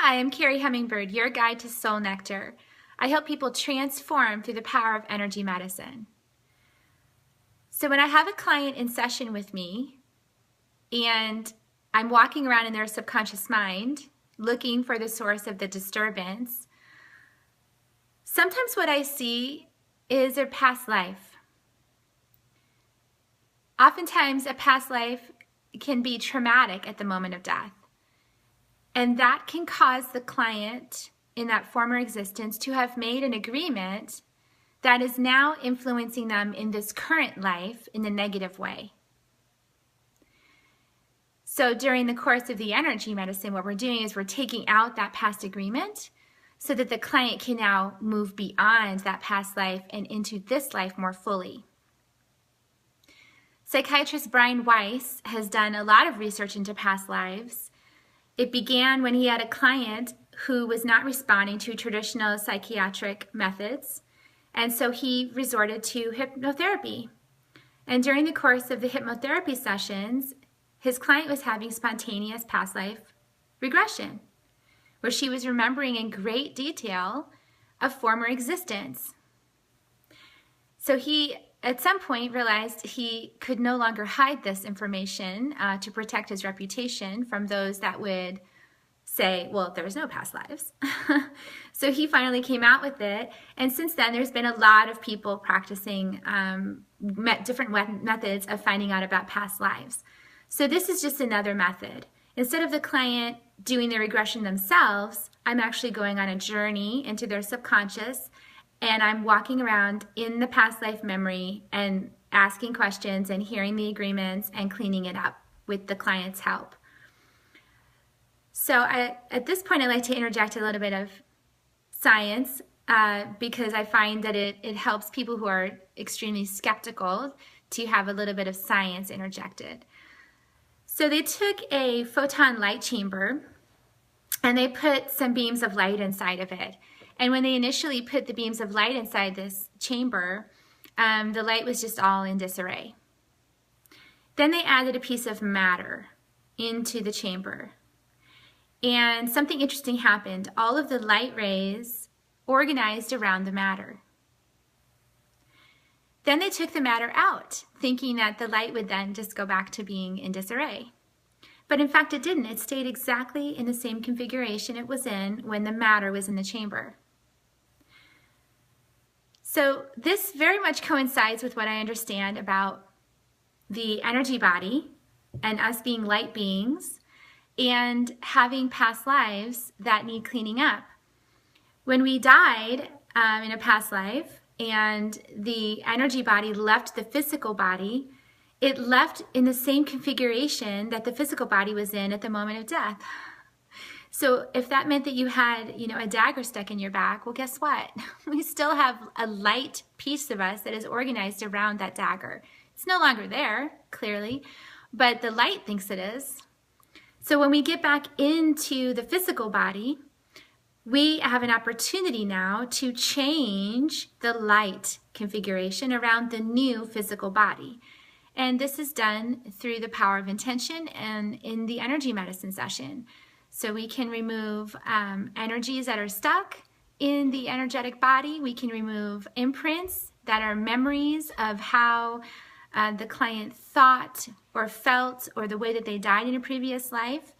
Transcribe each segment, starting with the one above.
Hi, I'm Kerri Hummingbird, your guide to soul nectar. I help people transform through the power of energy medicine. So when I have a client in session with me and I'm walking around in their subconscious mind looking for the source of the disturbance, sometimes what I see is their past life. Oftentimes a past life can be traumatic at the moment of death. And that can cause the client in that former existence to have made an agreement that is now influencing them in this current life in a negative way. So during the course of the energy medicine, what we're doing is we're taking out that past agreement so that the client can now move beyond that past life and into this life more fully. Psychiatrist Brian Weiss has done a lot of research into past lives. It began when he had a client who was not responding to traditional psychiatric methods, and so he resorted to hypnotherapy. And during the course of the hypnotherapy sessions, his client was having spontaneous past life regression, where she was remembering in great detail a former existence. So he, at some point, realized he could no longer hide this information to protect his reputation from those that would say, well, there was no past lives. So he finally came out with it. And since then, there's been a lot of people practicing different methods of finding out about past lives. So this is just another method. Instead of the client doing the regression themselves, I'm actually going on a journey into their subconscious, and I'm walking around in the past life memory and asking questions and hearing the agreements and cleaning it up with the client's help. So at this point, I'd like to interject a little bit of science because I find that it helps people who are extremely skeptical to have a little bit of science interjected. So they took a photon light chamber and they put some beams of light inside of it. And when they initially put the beams of light inside this chamber, the light was just all in disarray. Then they added a piece of matter into the chamber. And something interesting happened. All of the light rays organized around the matter. Then they took the matter out, thinking that the light would then just go back to being in disarray. But in fact, it didn't. It stayed exactly in the same configuration it was in when the matter was in the chamber. So this very much coincides with what I understand about the energy body and us being light beings and having past lives that need cleaning up. When we died in a past life and the energy body left the physical body, it left in the same configuration that the physical body was in at the moment of death. So if that meant that you had, a dagger stuck in your back, well, guess what? We still have a light piece of us that is organized around that dagger. It's no longer there, clearly, but the light thinks it is. So when we get back into the physical body, we have an opportunity now to change the light configuration around the new physical body. And this is done through the power of intention and in the energy medicine session. So we can remove energies that are stuck in the energetic body. We can remove imprints that are memories of how the client thought or felt or the way that they died in a previous life.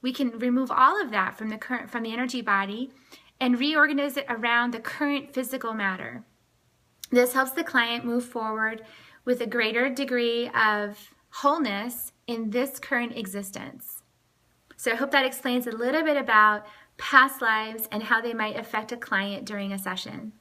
We can remove all of that from the energy body and reorganize it around the current physical matter. This helps the client move forward with a greater degree of wholeness in this current existence. So I hope that explains a little bit about past lives and how they might affect a client during a session.